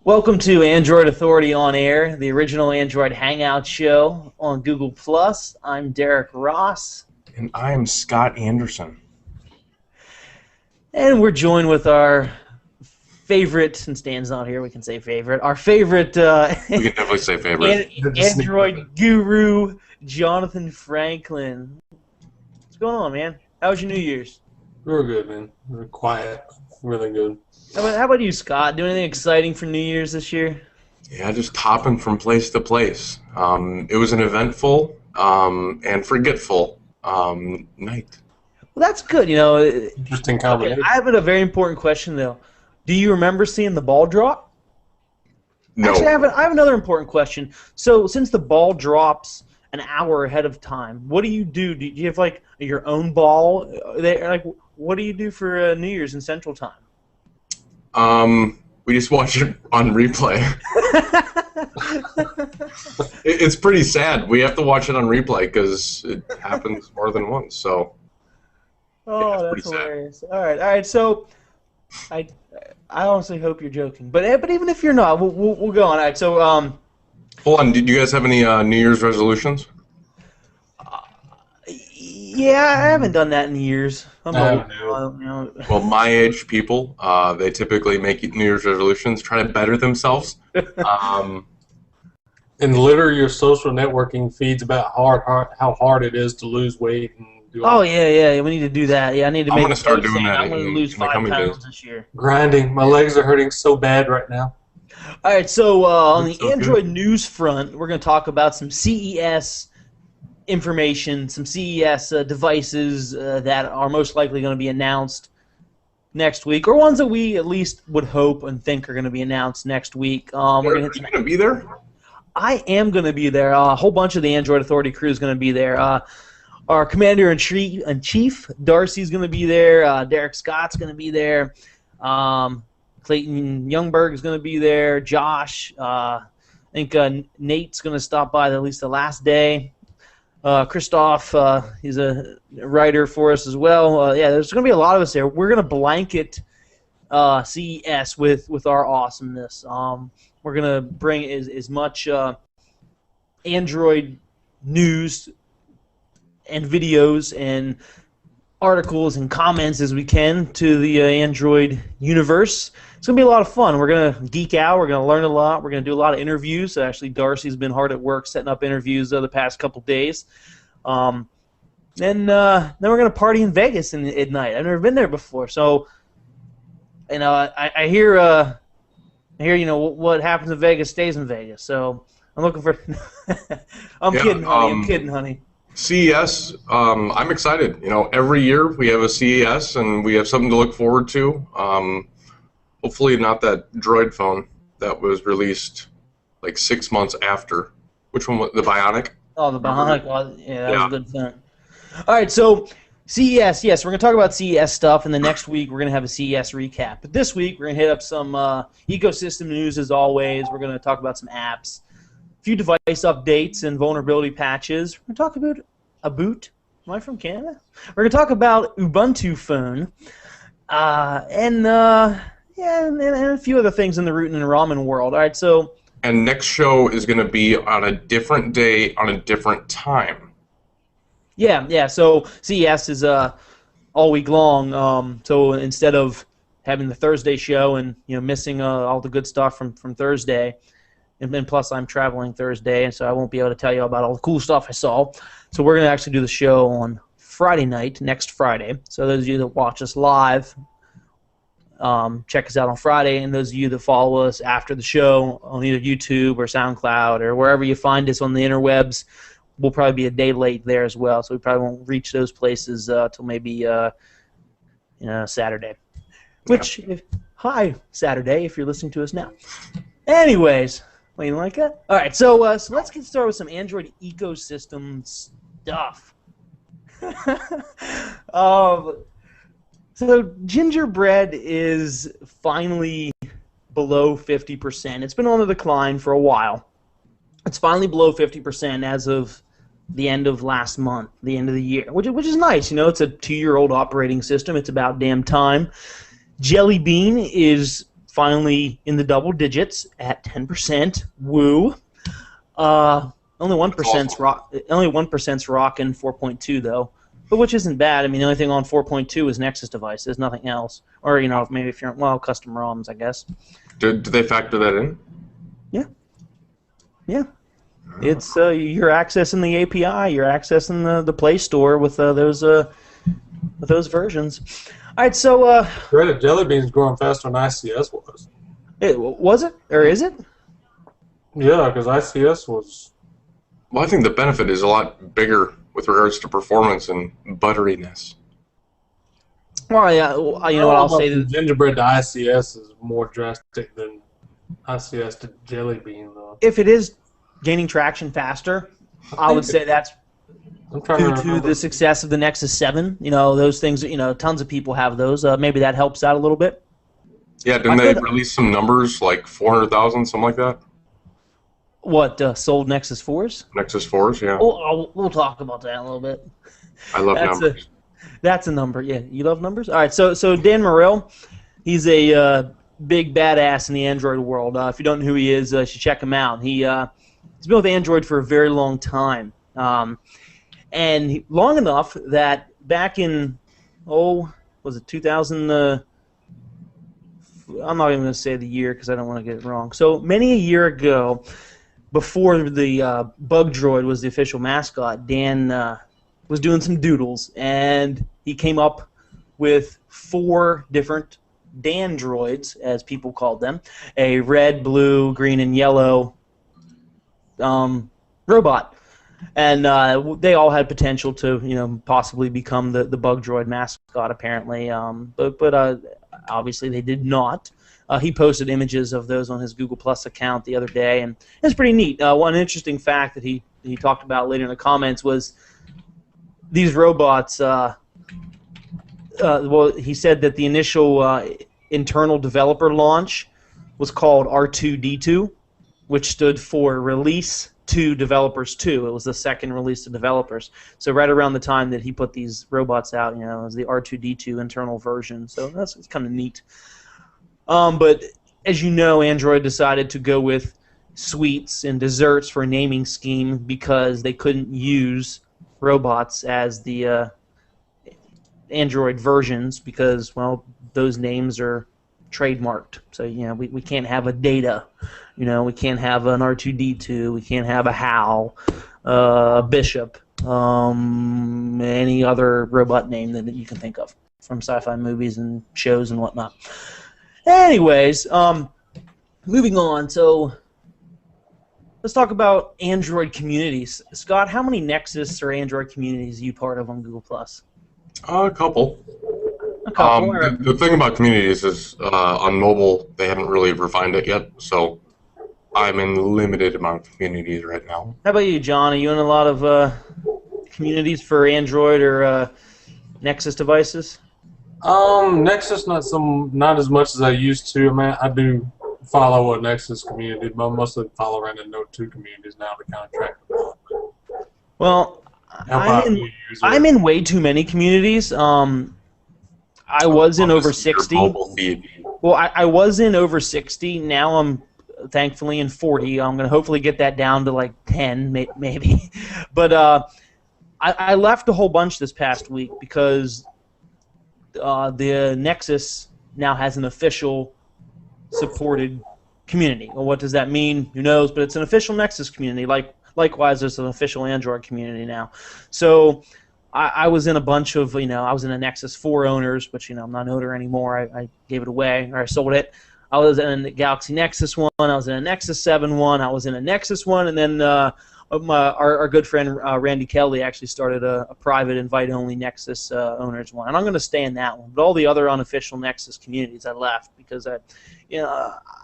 Welcome to Android Authority on Air, the original Android Hangout show on Google+. I'm Derek Ross. And I'm Scott Anderson. And we're joined with our favorite, since Dan's not here, we can say favorite, our favorite We can definitely say favorite. Android guru, Jonathan Franklin. What's going on, man? How was your New Year's? Real good, man. Real quiet. Really good. How about you, Scott? Do anything exciting for New Year's this year? Yeah, just hopping from place to place. It was an eventful and forgetful night. Well, that's good, you know. Interesting combination. I have a very important question, though. Do you remember seeing the ball drop? No. Actually, I have another important question. So, since the ball drops an hour ahead of time, what do you do? Do you have, like, your own ball? Like, what do you do for New Year's in Central Time? We just watch it on replay. It's pretty sad. We have to watch it on replay because it happens more than once. So. Oh, yeah, that's hilarious. All right. So, I honestly hope you're joking, but even if you're not, we'll go on. All right. So, hold on. Did you guys have any New Year's resolutions? Yeah, I haven't done that in years. Well, my age people, they typically make New Year's resolutions, try to better themselves. And litter your social networking feeds about how hard it is to lose weight and do all that. Yeah, we need to do that. Yeah, I need to I'm make gonna start doing that I'm going to lose in the 5 coming pounds days. this year. Grinding. My legs are hurting so bad right now. All right, so on the So Android good. news front, we're going to talk about some CES information, some CES devices that are most likely going to be announced next week, or ones that we at least would hope and think are going to be announced next week. Are you going to be there? I am going to be there. A whole bunch of the Android Authority crew is going to be there. Our Commander-in-Chief, Darcy's going to be there. Derek Scott's going to be there. Clayton Youngberg is going to be there. Josh, I think Nate's going to stop by at least the last day. Christoph, he's a writer for us as well. Yeah, there's going to be a lot of us there. We're going to blanket CES with our awesomeness. We're going to bring as much Android news and videos and articles and comments as we can to the Android universe. It's going to be a lot of fun. We're going to geek out. We're going to learn a lot. We're going to do a lot of interviews. Actually, Darcy's been hard at work setting up interviews the past couple days. Then we're going to party in Vegas at night. I've never been there before. So, you know, I hear you know, what happens in Vegas stays in Vegas. So I'm looking for. I'm kidding, honey. CES, I'm excited. You know, every year we have a CES and we have something to look forward to. Hopefully not that Droid phone that was released like 6 months after. Which one was the Bionic? Oh, the Bionic. That was a good phone. All right, so CES, yes, we're going to talk about CES stuff, and the next week we're going to have a CES recap. But this week we're going to hit up some ecosystem news as always. We're going to talk about some apps, a few device updates and vulnerability patches. We're going to talk about a boot. Am I from Canada? We're going to talk about Ubuntu phone, and a few other things in the rootin' and ramen world. All right, so. And next show is going to be on a different day on a different time. Yeah. So CES is all week long. So instead of having the Thursday show and missing all the good stuff from Thursday, and then plus I'm traveling Thursday, and so I won't be able to tell you about all the cool stuff I saw. So we're going to actually do the show on Friday night, next Friday. So those of you that watch us live, check us out on Friday, and those of you that follow us after the show on either YouTube or SoundCloud or wherever you find us on the interwebs, we'll probably be a day late there as well, so we probably won't reach those places till maybe Saturday. Hi, Saturday, if you're listening to us now. Anyways, well, you like that? All right, so let's get started with some Android ecosystem stuff. So Gingerbread is finally below 50%. It's been on the decline for a while. It's finally below 50% as of the end of last month, the end of the year, which is nice. You know, it's a 2-year-old operating system. It's about damn time. Jelly Bean is finally in the double digits at 10%. Woo! Only 1%'s only 1%'s rocking 4.2 though, but which isn't bad. I mean, the only thing on 4.2 is Nexus devices, nothing else. Or maybe if you're custom ROMs, I guess. Do they factor that in? Yeah. It's you're accessing the API, you're accessing the Play Store with those versions. All right, so Reddit Jelly Bean's growing faster than ICS was. Was it or is it? Yeah, because ICS was. Well, I think the benefit is a lot bigger with regards to performance and butteriness. Well, yeah, you know what I'll say. Gingerbread to ICS is more drastic than ICS to Jelly Bean, though. If it is gaining traction faster, I would say that's due to the success of the Nexus 7. Those things, tons of people have those. Maybe that helps out a little bit. Yeah, didn't they release some numbers, like 400,000, something like that? What, sold Nexus 4s? Nexus 4s, yeah. We'll talk about that in a little bit. I love numbers. That's a number, yeah. You love numbers? All right, so Dan Morrell, he's a big badass in the Android world. If you don't know who he is, you should check him out. He's been with Android for a very long time. And long enough that back in, was it 2000? I'm not even going to say the year because I don't want to get it wrong. So many a year ago, before the Bug Droid was the official mascot, Dan was doing some doodles, and he came up with 4 different Dan droids, as people called them, a red, blue, green, and yellow robot. And they all had potential to, possibly become the Bug Droid mascot, apparently. But obviously they did not. He posted images of those on his Google Plus account the other day, and it's pretty neat. One interesting fact that he talked about later in the comments was these robots. Well, he said that the initial internal developer launch was called R2D2, which stood for Release to Developers 2. It was the second release to developers. So right around the time that he put these robots out, it was the R2D2 internal version. So it's kind of neat. But as you know, Android decided to go with sweets and desserts for a naming scheme because they couldn't use robots as the Android versions because, well, those names are trademarked. So, we can't have a Data. We can't have an R2D2. We can't have a HAL, Bishop, any other robot name that you can think of from sci-fi movies and shows and whatnot. Anyways, moving on. So let's talk about Android communities. Scott, how many Nexus or Android communities are you part of on Google+? A couple. Right. The thing about communities is on mobile they haven't really refined it yet, so I'm in limited amount of communities right now. How about you, John? Are you in a lot of communities for Android or Nexus devices? Nexus not as much as I used to. I do follow a Nexus community, but I mostly follow around the Note 2 communities now to kind of track development. Well, I'm in way too many communities. I was in over 60. Well, I was in over 60. Now I'm thankfully in 40. I'm going to hopefully get that down to like 10, maybe. But I left a whole bunch this past week because the Nexus now has an official supported community. Well, what does that mean? Who knows? But it's an official Nexus community. Likewise, there's an official Android community now. So I was in a bunch of, I was in a Nexus 4 owners, which, I'm not an owner anymore. I gave it away, or I sold it. I was in a Galaxy Nexus 1. I was in a Nexus 7 one. I was in a Nexus 1, and then our good friend Randy Kelly actually started a private invite-only Nexus owners one, and I'm going to stay in that one. But all the other unofficial Nexus communities I left because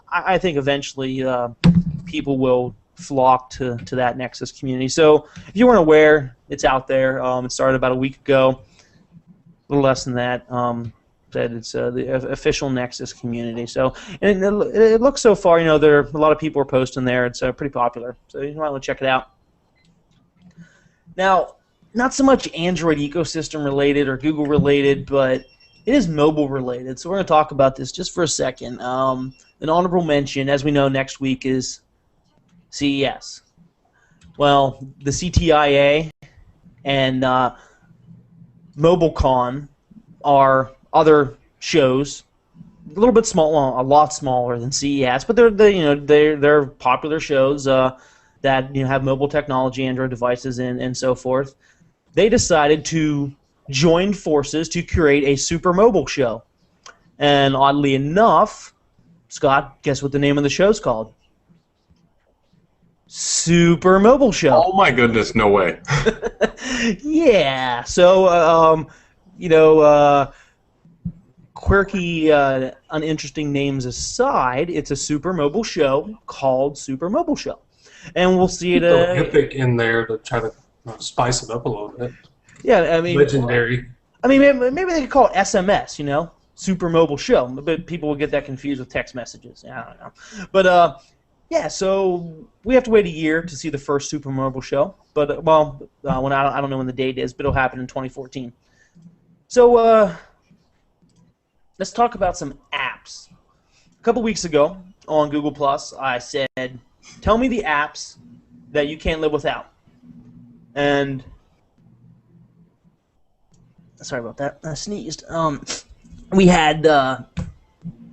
I think eventually people will flock to that Nexus community. So if you weren't aware, it's out there. It started about a week ago, a little less than that. That it's the official Nexus community. So, and it looks so far, there are a lot of people are posting there. It's pretty popular. So you might want to check it out. Now, not so much Android ecosystem related or Google related, but it is mobile related, so we're going to talk about this just for a second. An honorable mention, as we know, next week is CES. Well, the CTIA and MobileCon are other shows, a little bit small, well, a lot smaller than CES, but they're popular shows that have mobile technology, Android devices, and so forth. They decided to join forces to create a super mobile show, and oddly enough, Scott, guess what the name of the show's called? Super Mobile Show. Oh my goodness, no way. Yeah. So, quirky, uninteresting names aside, it's a super mobile show called Super Mobile Show, and we'll see it. Epic in there to try to spice it up a little bit. Yeah, I mean, legendary. I mean, maybe they could call it SMS. Super Mobile Show, but people will get that confused with text messages. I don't know, but yeah. So we have to wait a year to see the first Super Mobile Show. But when I don't know when the date is, but it'll happen in 2014. So let's talk about some apps. A couple weeks ago on Google Plus, I said, "Tell me the apps that you can't live without." And sorry about that, I sneezed. We had a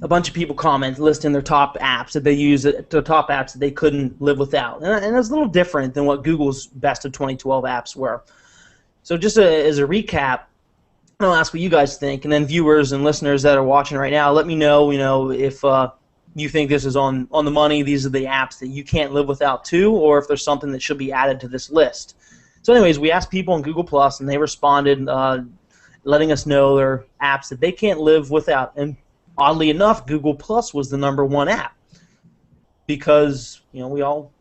bunch of people comment listing their top apps that they use, the top apps that they couldn't live without, and it's a little different than what Google's best of 2012 apps were. So just as a recap, I'll ask what you guys think, and then viewers and listeners that are watching right now, let me know, if you think this is on the money. These are the apps that you can't live without too, or if there's something that should be added to this list. So, anyways, we asked people on Google Plus, and they responded, letting us know their apps that they can't live without. And oddly enough, Google Plus was the #1 app because we all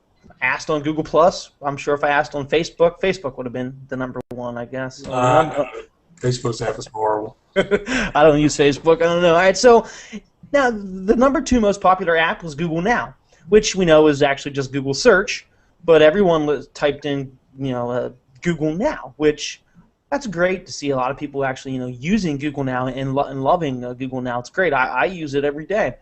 asked on Google Plus. I'm sure if I asked on Facebook, Facebook would have been the #1, I guess. Facebook's app is horrible. I don't use Facebook. I don't know. All right, so now the #2 most popular app was Google Now, which we know is actually just Google search, but everyone typed in Google Now, which that's great to see a lot of people actually using Google Now and loving Google Now. It's great. I use it every day.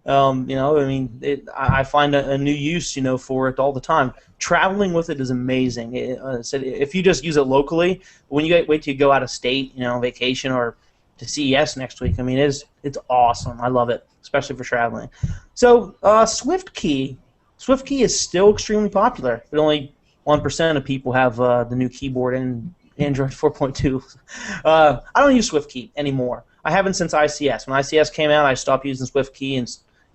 I find a new use for it all the time. Traveling with it is amazing. If you just use it locally, when you wait till you go out of state, vacation or to CES next week, it's awesome. I love it, especially for traveling. So SwiftKey is still extremely popular, but only 1% of people have the new keyboard in Android 4.2. I don't use SwiftKey anymore. I haven't since ICS. When ICS came out, I stopped using SwiftKey, and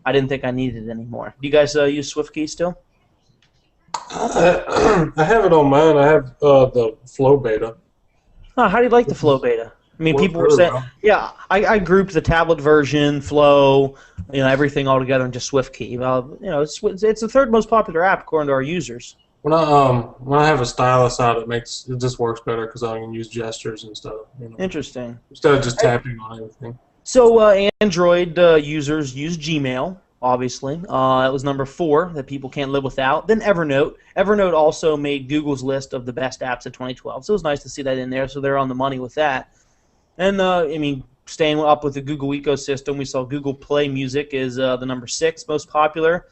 I didn't think I needed it anymore. Do you guys use SwiftKey still? I have it on mine. I have the Flow Beta. How do you like the Flow Beta? People were saying, yeah, I grouped the tablet version, Flow, everything all together in just SwiftKey. It's the third most popular app according to our users. When I have a stylus out, it just works better because I can use gestures and stuff. Interesting. Instead of just tapping on everything. So Android users use Gmail, obviously. It was #4 that people can't live without. Then Evernote. Evernote also made Google's list of the best apps of 2012, so it was nice to see that in there. So they're on the money with that. And staying up with the Google ecosystem, we saw Google Play Music is the #6 most popular.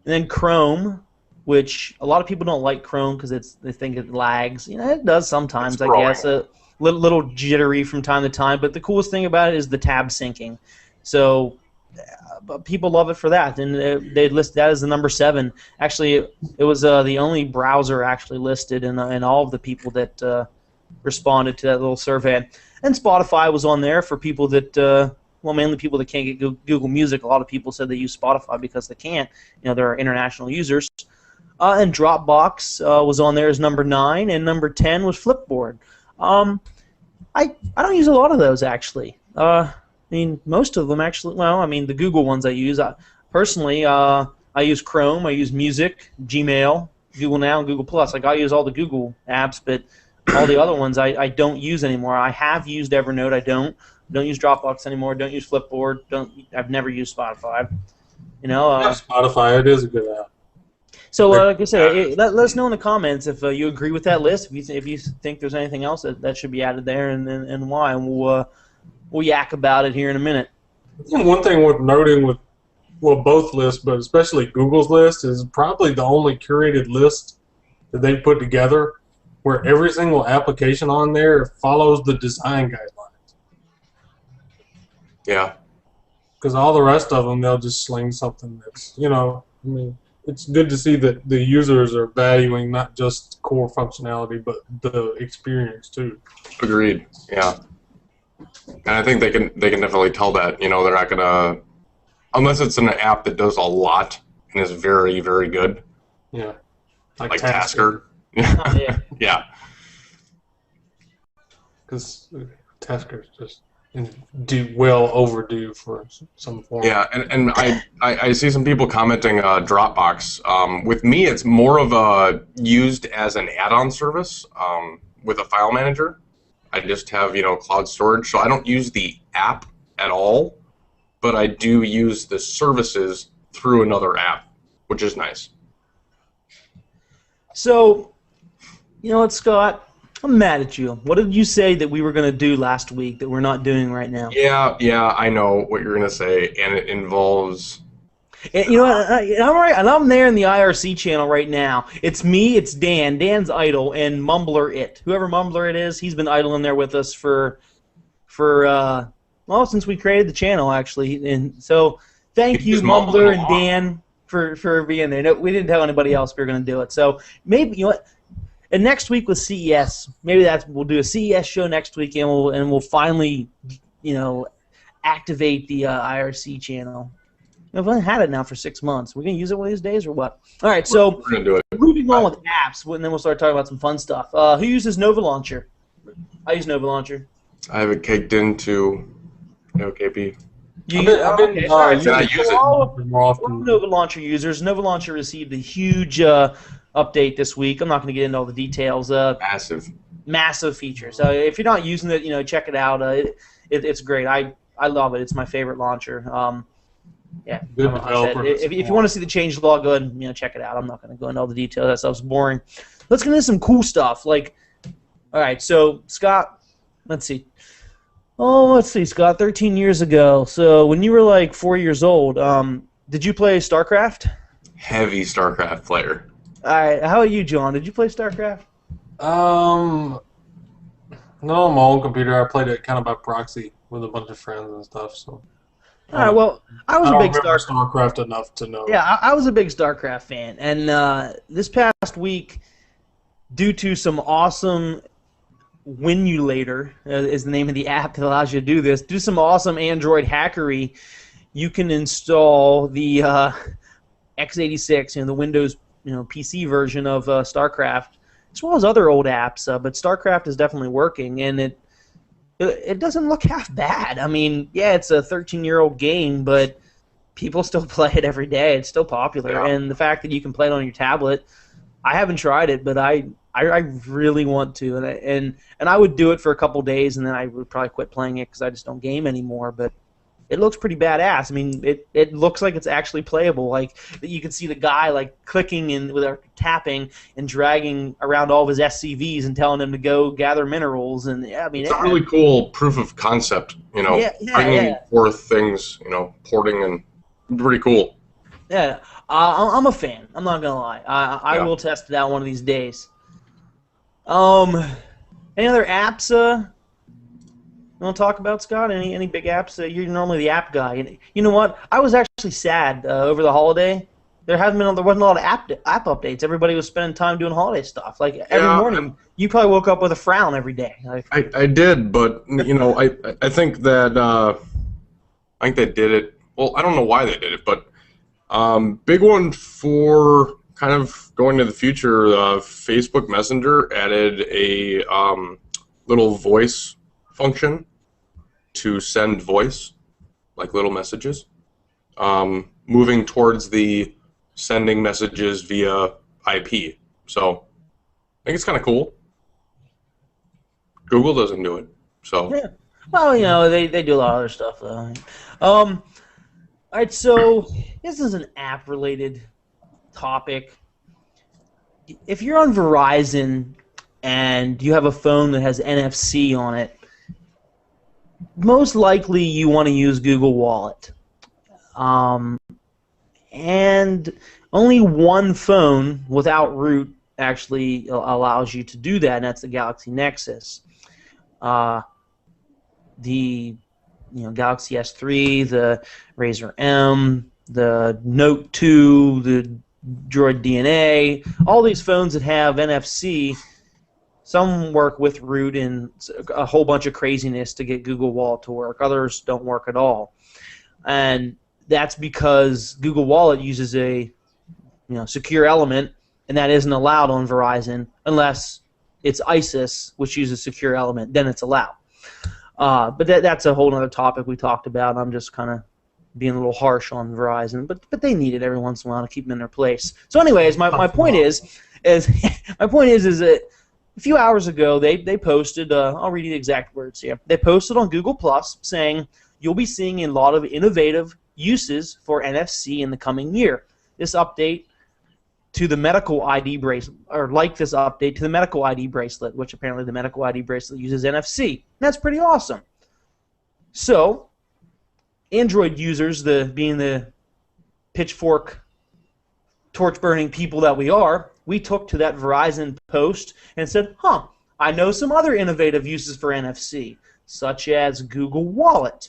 And then Chrome, which a lot of people don't like Chrome because they think it lags. It does sometimes, I guess. A little jittery from time to time. But the coolest thing about it is the tab syncing. So people love it for that. And they list that as the #7. Actually, it was the only browser actually listed in all of the people that responded to that little survey. And Spotify was on there for people that, mainly people that can't get Google Music. A lot of people said they use Spotify because they can't. They're international users. And Dropbox was on there as #9, and #10 was Flipboard. I don't use a lot of those actually. Most of them actually. Well, the Google ones I use. Personally, I use Chrome, I use Music, Gmail, Google Now, and Google Plus. I use all the Google apps, but all the other ones I don't use anymore. I have used Evernote. I don't use Dropbox anymore. Don't use Flipboard. I've never used Spotify. Spotify, it is a good app. So, like I said, let us know in the comments if you agree with that list. If you think there's anything else that should be added there, and why, and we'll we'll yak about it here in a minute. One thing worth noting with both lists, but especially Google's list, is probably the only curated list that they've put together where every single application on there follows the design guidelines. Yeah. Because all the rest of them, they'll just sling something that's, I mean, it's good to see that the users are valuing not just core functionality, but the experience too. Agreed. Yeah. And I think they can definitely tell that. They're not gonna, unless it's an app that does a lot and is very, very good. Yeah. Like Tasker. Oh, yeah. Yeah. Because Tasker's just well overdue for some form. Yeah, and I see some people commenting Dropbox. With me, it's more of a used as an add-on service with a file manager. I just have cloud storage, so I don't use the app at all, but I do use the services through another app, which is nice. So, you know what, Scott? I'm mad at you. What did you say that we were going to do last week that we're not doing right now? Yeah, I know what you're going to say, and it involves... And, you know what? I'm right, and I'm there in the IRC channel right now. It's me, it's Dan. Dan's idle, and Mumbler It. Whoever Mumbler It is, he's been idle in there with us for since we created the channel, actually. And so, thank you, Mumbler and Dan, for being there. No, we didn't tell anybody else we were going to do it. So maybe, you know what? And next week with CES, maybe we'll do a CES show next week, and we'll finally, activate the IRC channel. I've only had it now for 6 months. We're gonna use it one of these days, or what? All right, so we're gonna do it. Moving on with apps, and then we'll start talking about some fun stuff. Who uses Nova Launcher? I use Nova Launcher. I have it caked into KP. I've been using it more often. Nova Launcher users. Nova Launcher received a huge update this week. I'm not going to get into all the details. Massive feature. So if you're not using it, check it out. It's great. I love it. It's my favorite launcher. Yeah. Good developer. If you want to see the change log, go ahead and check it out. I'm not going to go into all the details. That stuff's boring. Let's get into some cool stuff. All right. So Scott, let's see. Scott. 13 years ago. So when you were 4 years old, did you play StarCraft? Heavy StarCraft player. All right. How about you, John? Did you play StarCraft? No, on my own computer. I played it kind of by proxy with a bunch of friends and stuff. So. All right. Well, I was a big StarCraft enough to know. Yeah, I was a big StarCraft fan, and this past week, due to some awesome Winulator is the name of the app that allows you to do this. Do some awesome Android hackery. You can install the x86, the Windows PC version of StarCraft, as well as other old apps. But StarCraft is definitely working, and it doesn't look half bad. I mean, yeah, it's a 13-year-old game, but people still play it every day. It's still popular, Yeah. and the fact that you can play it on your tablet, I haven't tried it, but I really want to, and I would do it for a couple days, and then I would probably quit playing it because I just don't game anymore. But it looks pretty badass. I mean, it looks like it's actually playable. You can see the guy clicking and tapping and dragging around all of his SCVs and telling him to go gather minerals. And yeah, I mean, it's a really cool proof of concept. Bringing forth things. Porting and pretty cool. Yeah, I'm a fan. I'm not gonna lie. I will test it out one of these days. Any other apps you want to talk about, Scott? Any big apps? You're normally the app guy. And you know what? I was actually sad over the holiday. There wasn't a lot of app updates. Everybody was spending time doing holiday stuff. Every morning, you probably woke up with a frown every day. I did, but I think that they did it. Well, I don't know why they did it, but big one for kind of going to the future. Facebook Messenger added a little voice function to send voice, little messages, moving towards the sending messages via IP. So I think it's kind of cool. Google doesn't do it, so. Yeah. Well, they do a lot of other stuff though. All right, so this is an app-related topic. If you're on Verizon and you have a phone that has NFC on it, most likely you want to use Google Wallet. And only one phone without root actually allows you to do that, and that's the Galaxy Nexus. The Galaxy S3, the Razer M, the Note 2, the Droid DNA, all these phones that have NFC, some work with root and a whole bunch of craziness to get Google Wallet to work. Others don't work at all. And that's because Google Wallet uses a secure element, and that isn't allowed on Verizon unless it's ISIS, which uses secure element. Then it's allowed. But that's a whole other topic we talked about. I'm just kind of being a little harsh on Verizon, but they need it every once in a while to keep them in their place. So, anyways, my point is that a few hours ago they posted. I'll read you the exact words here. They posted on Google Plus saying you'll be seeing a lot of innovative uses for NFC in the coming year. This update to the medical ID bracelet, or like this update to the medical ID bracelet, which apparently the medical ID bracelet uses NFC. And that's pretty awesome. So, Android users, being the pitchfork, torch-burning people that we are, we took to that Verizon post and said, I know some other innovative uses for NFC, such as Google Wallet.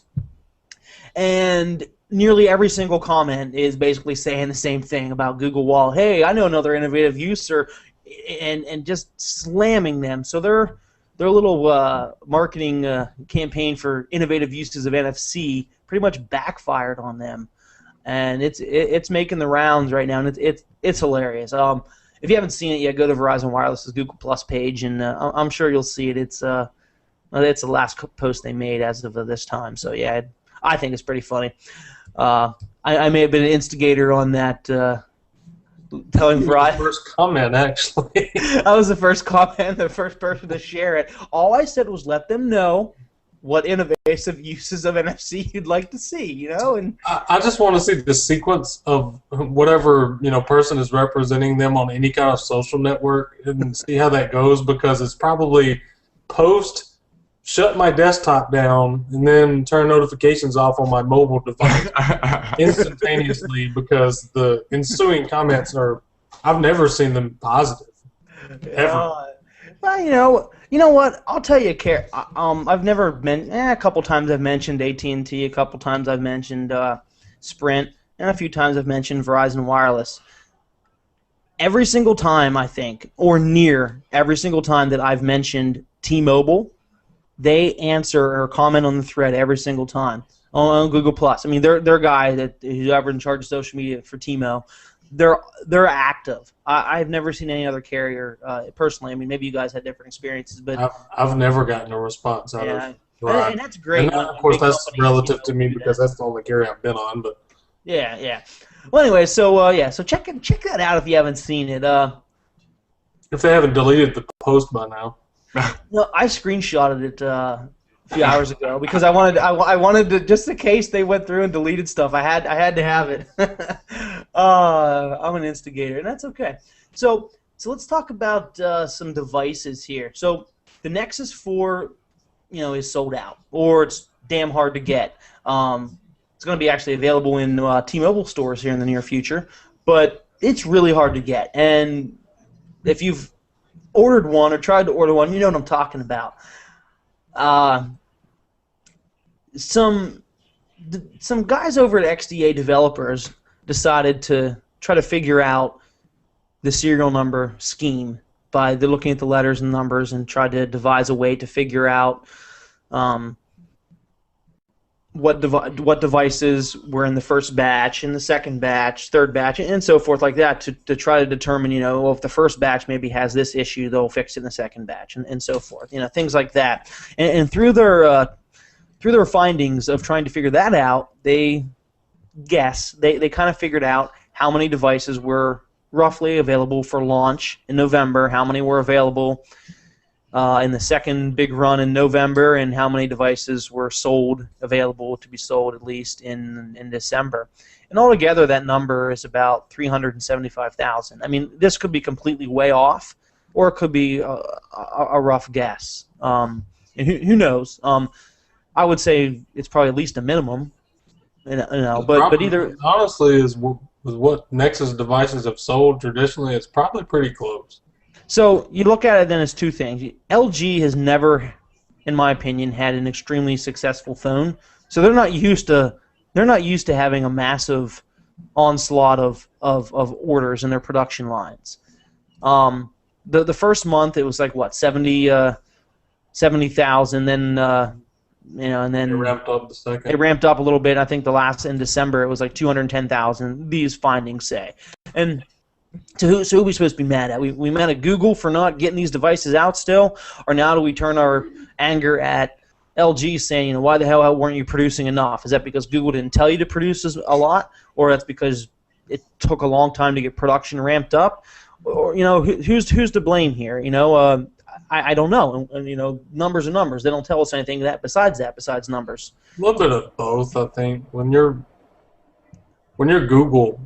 And nearly every single comment is basically saying the same thing about Google Wallet. Hey, I know another innovative user, and just slamming them. So their little marketing campaign for innovative uses of NFC pretty much backfired on them, and it's making the rounds right now, and it's hilarious. If you haven't seen it yet, go to Verizon Wireless's Google Plus page, and I'm sure you'll see it. It's the last post they made as of this time. So yeah, I think it's pretty funny. I may have been an instigator on that, telling Verizon. First comment, actually. I was the first comment, the first person to share it. All I said was let them know what innovative uses of NFC you'd like to see, And I just want to see the sequence of whatever person is representing them on any kind of social network and see how that goes, because it's probably post. Shut my desktop down and then turn notifications off on my mobile device instantaneously, because the ensuing comments I've never seen them positive. Ever. Well, you know what? I'll tell you, I've never been. A couple times I've mentioned AT&T. A couple times I've mentioned Sprint, and a few times I've mentioned Verizon Wireless. Every single time, I think, or near every single time that I've mentioned T-Mobile, they answer or comment on the thread every single time on Google Plus. I mean, their guy who's ever in charge of social media for T-Mo, they're active. I've never seen any other carrier personally. I mean, maybe you guys had different experiences, but I've never gotten a response out of Verizon. And that's great. And of course, that's relative to me because that's the only carrier I've been on. But yeah. Well, anyway, so check that out if you haven't seen it. If they haven't deleted the post by now. No, I screenshotted it a few hours ago because I wanted to, just in case they went through and deleted stuff. I had to have it. I'm an instigator, and that's okay. So let's talk about some devices here. So the Nexus 4, is sold out, or it's damn hard to get. It's going to be actually available in T-Mobile stores here in the near future, but it's really hard to get. And if you've ordered one or tried to order one, you know what I'm talking about. Some guys over at XDA Developers decided to try to figure out the serial number scheme by looking at the letters and numbers and tried to devise a way to figure out what devices were in the first batch, in the second batch, third batch, and so forth like that to try to determine, if the first batch maybe has this issue, they'll fix it in the second batch, and so forth, things like that. And through their findings of trying to figure that out, they kind of figured out how many devices were roughly available for launch in November, how many were available in the second big run in November, and how many devices were available to be sold at least in December. And altogether, that number is about 375,000. I mean, this could be completely way off, or it could be a rough guess. And who knows? I would say it's probably at least a minimum. But Probably, either honestly, with what Nexus devices have sold traditionally, it's probably pretty close. so you look at it then as two things. LG has never, in my opinion, had an extremely successful phone, so they're not used to having a massive onslaught of orders in their production lines. The first month it was like what 70,000, then and then It ramped up the second. it ramped up a little bit. I think in December it was like 210,000. These findings say, and so who are we supposed to be mad at? We mad at Google for not getting these devices out still, or now do we turn our anger at LG saying, why the hell weren't you producing enough? Is that because Google didn't tell you to produce a lot, or that's because it took a long time to get production ramped up, or who's to blame here? I don't know. And numbers are numbers. They don't tell us anything besides numbers. A little bit of both, I think. When you're Google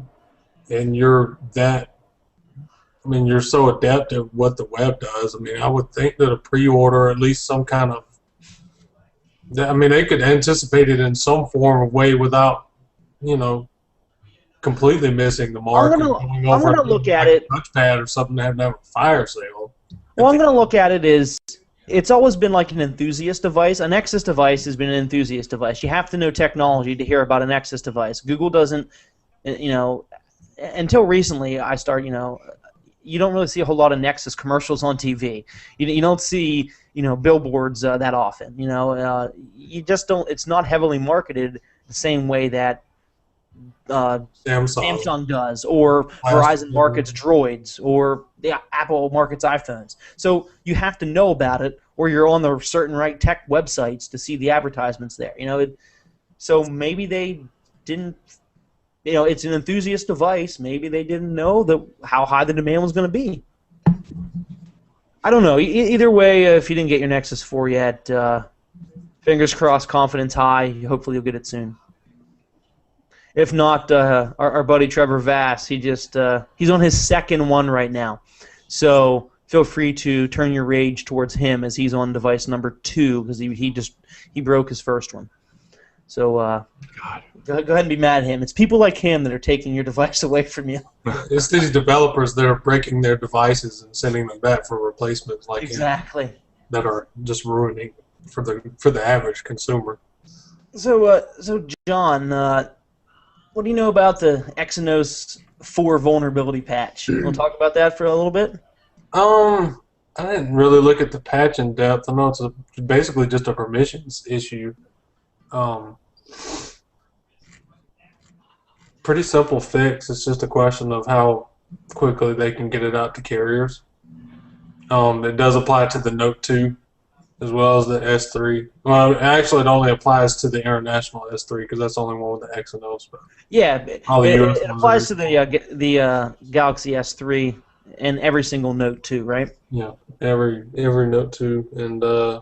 and you're so adept at what the web does. I would think that a pre-order, or at least some kind of, they could anticipate it in some form or way without, completely missing the mark. I'm gonna look at it. Touchpad or something to have a fire sale. Well, I'm going to look at it as it's always been like an enthusiast device. A Nexus device has been an enthusiast device. You have to know technology to hear about a Nexus device. Google doesn't, until recently, you don't really see a whole lot of Nexus commercials on TV. You don't see, billboards that often. You just don't. It's not heavily marketed the same way that Samsung does, or Verizon markets Droids, or Apple markets iPhones. So you have to know about it, or you're on the certain right tech websites to see the advertisements there. So maybe they didn't. It's an enthusiast device. Maybe they didn't know how high the demand was going to be. I don't know. Either way, if you didn't get your Nexus 4 yet, fingers crossed, confidence high. Hopefully you'll get it soon. If not, our buddy Trevor Vass, he's on his second one right now. So feel free to turn your rage towards him as he's on device number 2 because he broke his first one. So go ahead and be mad at him. It's people like him that are taking your device away from you. It's these developers that are breaking their devices and sending them back for replacements like exactly him that are just ruining for the average consumer. So John, what do you know about the Exynos 4 vulnerability patch? You want to talk about that for a little bit? I didn't really look at the patch in depth. I know it's basically just a permissions issue. Pretty simple fix. It's just a question of how quickly they can get it out to carriers. It does apply to the Note 2 as well as the S3. Well, actually, it only applies to the international S3 because that's the only one with the Exynos. But yeah, it applies to the Galaxy S3 and every single Note 2, right? Yeah, every Note 2 and.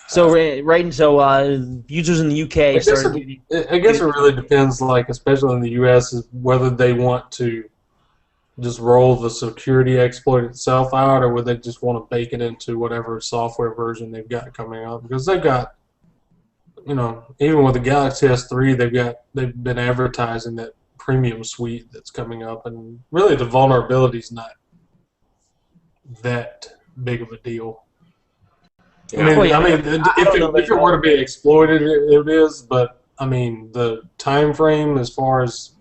So users in the UK I guess it really depends, especially in the US, is whether they want to just roll the security exploit itself out, or whether they just want to bake it into whatever software version they've got coming out. Because they've got, even with the Galaxy S3, they've been advertising that premium suite that's coming up, and really the vulnerability's not that big of a deal. Yeah. If it were to be exploited, it is. But the time frame as far as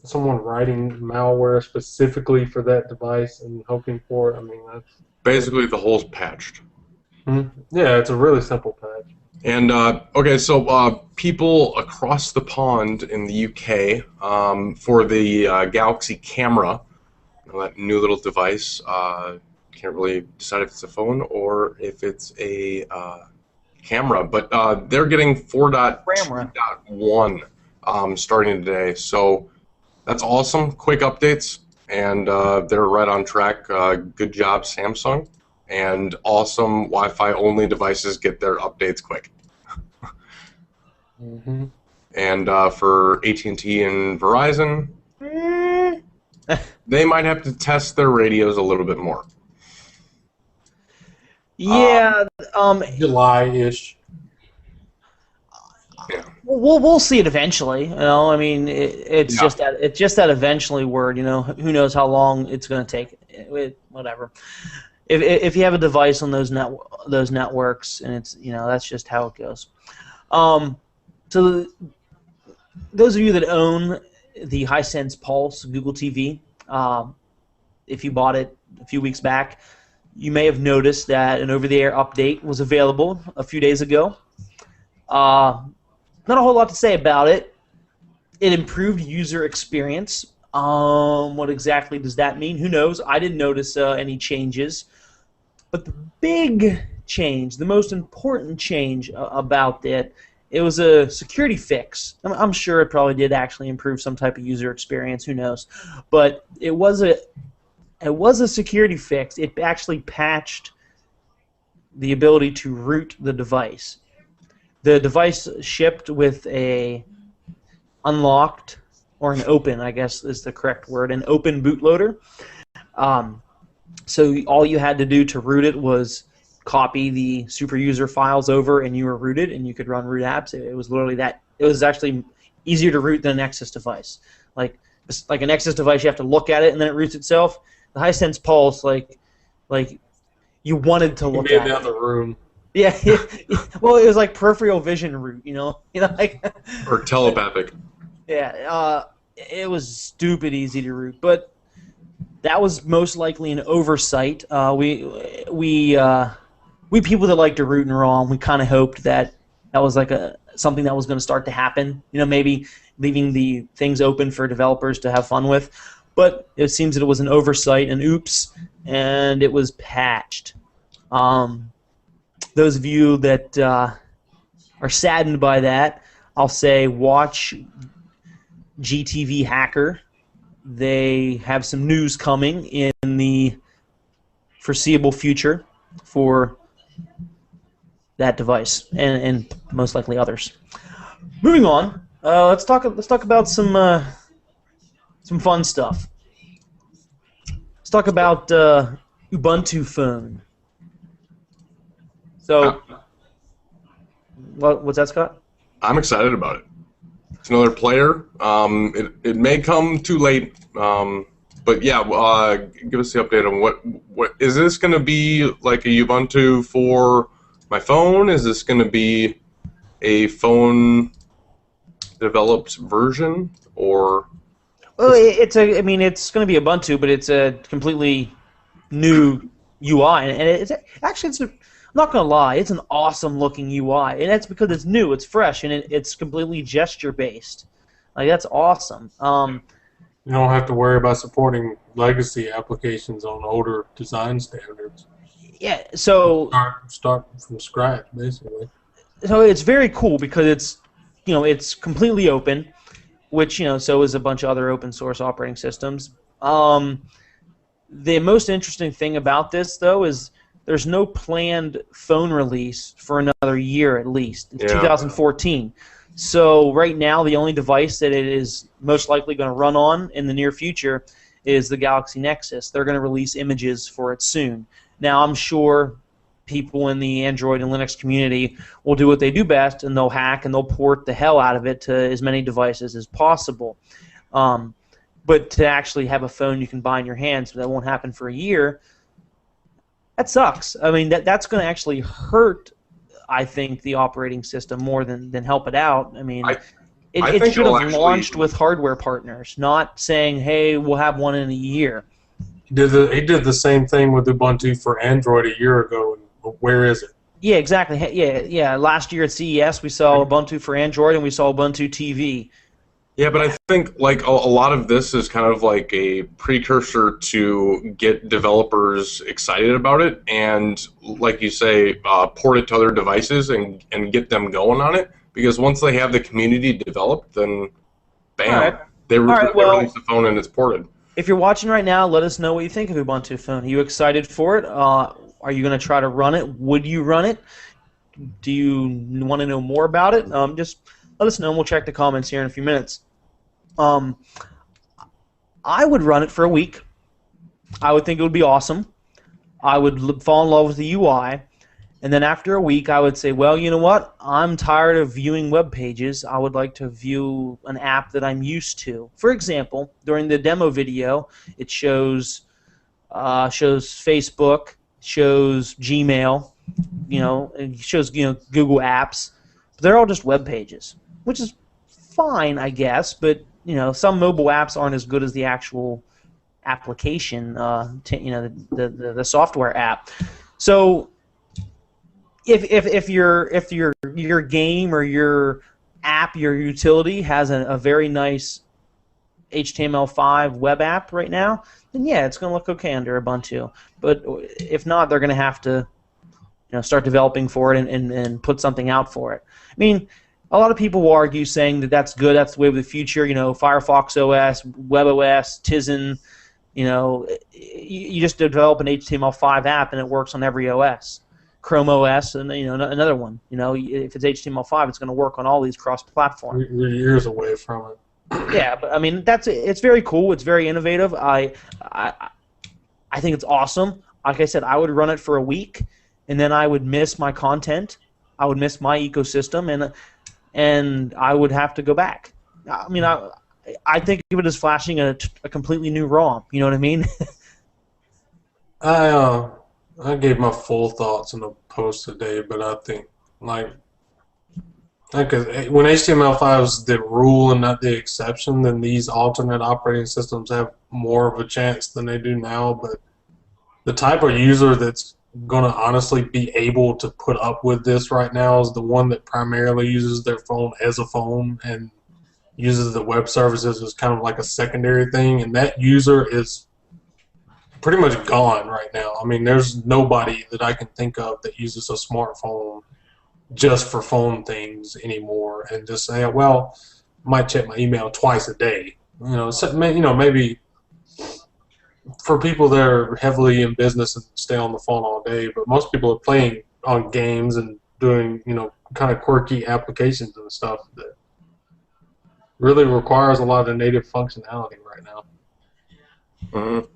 someone writing malware specifically for that device and hoping for it, that's basically the hole's patched. Yeah, it's a really simple patch. And so people across the pond in the UK for the Galaxy camera, that new little device. Can't really decide if it's a phone or if it's a camera, but they're getting 4.2.1 starting today, so that's awesome. Quick updates, and they're right on track. Good job, Samsung, and awesome Wi-Fi only devices get their updates quick. Mm-hmm. And for AT&T and Verizon, they might have to test their radios a little bit more. Yeah, July-ish. we'll see it eventually. You know, I mean, it's Yeah. just that eventually word. You know, who knows how long it's going to take? Whatever. If you have a device on those networks, and it's, you know, that's just how it goes. So those of you that own the Hisense Pulse Google TV, if you bought it a few weeks back, you may have noticed that an over-the-air update was available a few days ago. Not a whole lot to say about it. It improved user experience. What exactly does that mean? Who knows? I didn't notice any changes. But the big change, the most important change about it was a security fix. I'm sure it probably did actually improve some type of user experience. Who knows? But it was a security fix. It actually patched the ability to root the device. The device shipped with a unlocked, or an open, I guess is the correct word, an open bootloader. So all you had to do to root it was copy the super user files over, and you were rooted, and you could run root apps. It was literally that. It was actually easier to root than a Nexus device. Like a Nexus device, you have to look at it and then it roots itself. The Hisense Pulse, like you wanted to look at it. Down the room. Yeah, well, it was like peripheral vision root, you know, like. Or telepathic. Yeah, it was stupid easy to root, but that was most likely an oversight. We people that like to root in ROM, we kind of hoped that was like something that was going to start to happen. You know, maybe leaving the things open for developers to have fun with, but it seems that it was an oversight, an oops, and it was patched. Those of you that are saddened by that, I'll say watch GTV Hacker. They have some news coming in the foreseeable future for that device, and most likely others. Moving on, let's talk about some fun stuff. Let's talk about Ubuntu Phone. So, what's that, Scott? I'm excited about it. It's another player. It may come too late, but yeah. Give us the update on what is this going to be, like a Ubuntu for my phone? Is this going to be a phone developed version, or? Well, it's going to be Ubuntu, but it's a completely new UI, and it's I'm not going to lie, it's an awesome looking UI, and that's because it's new, it's fresh, and it's completely gesture based. Like, that's awesome. You don't have to worry about supporting legacy applications on older design standards. Yeah, so start from scratch, basically. So it's very cool because it's completely open, which, so is a bunch of other open source operating systems. The most interesting thing about this, though, is there's no planned phone release for another year at least. It's 2014. So right now, the only device that it is most likely going to run on in the near future is the Galaxy Nexus. They're going to release images for it soon. Now, I'm sure people in the Android and Linux community will do what they do best, and they'll hack and they'll port the hell out of it to as many devices as possible. But to actually have a phone you can buy in your hand, so that won't happen for a year, that sucks. I mean, that's going to actually hurt, I think, the operating system more than help it out. I mean, it should have launched with hardware partners, not saying, hey, we'll have one in a year. He did the same thing with Ubuntu for Android a year ago. Where is it? Yeah, exactly. Yeah. Last year at CES, we saw Ubuntu for Android, and we saw Ubuntu TV. Yeah, but I think like a lot of this is kind of like a precursor to get developers excited about it, and like you say, port it to other devices and get them going on it. Because once they have the community developed, then bam, they release the phone and it's ported. If you're watching right now, let us know what you think of Ubuntu Phone. Are you excited for it? Are you going to try to run it? Would you run it? Do you want to know more about it? Just let us know, and we'll check the comments here in a few minutes. I would run it for a week. I would think it would be awesome. I would fall in love with the UI, And then after a week, I would say, well, you know what? I'm tired of viewing web pages. I would like to view an app that I'm used to. For example, during the demo video, it shows Facebook, shows Gmail, it shows Google Apps. But they're all just web pages, which is fine, I guess. But some mobile apps aren't as good as the actual application, the software app. So if your game or your app, your utility has a very nice HTML5 web app right now, then yeah, it's going to look okay under Ubuntu. But if not, they're going to have to start developing for it and put something out for it. I mean, a lot of people will argue saying that that's good, that's the way of the future. Firefox OS, Web OS, Tizen. You just develop an HTML5 app and it works on every OS. Chrome OS and another one. If it's HTML5, it's going to work on all these cross-platform. We're years away from it. Yeah, but I mean it's very cool. It's very innovative. I think it's awesome. Like I said, I would run it for a week, and then I would miss my content. I would miss my ecosystem, and I would have to go back. I mean, I think of it as flashing a completely new ROM. You know what I mean? I gave my full thoughts in a post today, but I think when HTML5 is the rule and not the exception, then these alternate operating systems have more of a chance than they do now. But the type of user that's going to honestly be able to put up with this right now is the one that primarily uses their phone as a phone and uses the web services as kind of like a secondary thing, and that user is pretty much gone right now. I mean, there's nobody that I can think of that uses a smartphone just for phone things anymore and just say, well, I might check my email twice a day. Maybe for people that are heavily in business and stay on the phone all day, but most people are playing on games and doing, kind of quirky applications and stuff that really requires a lot of native functionality right now. Mm-hmm.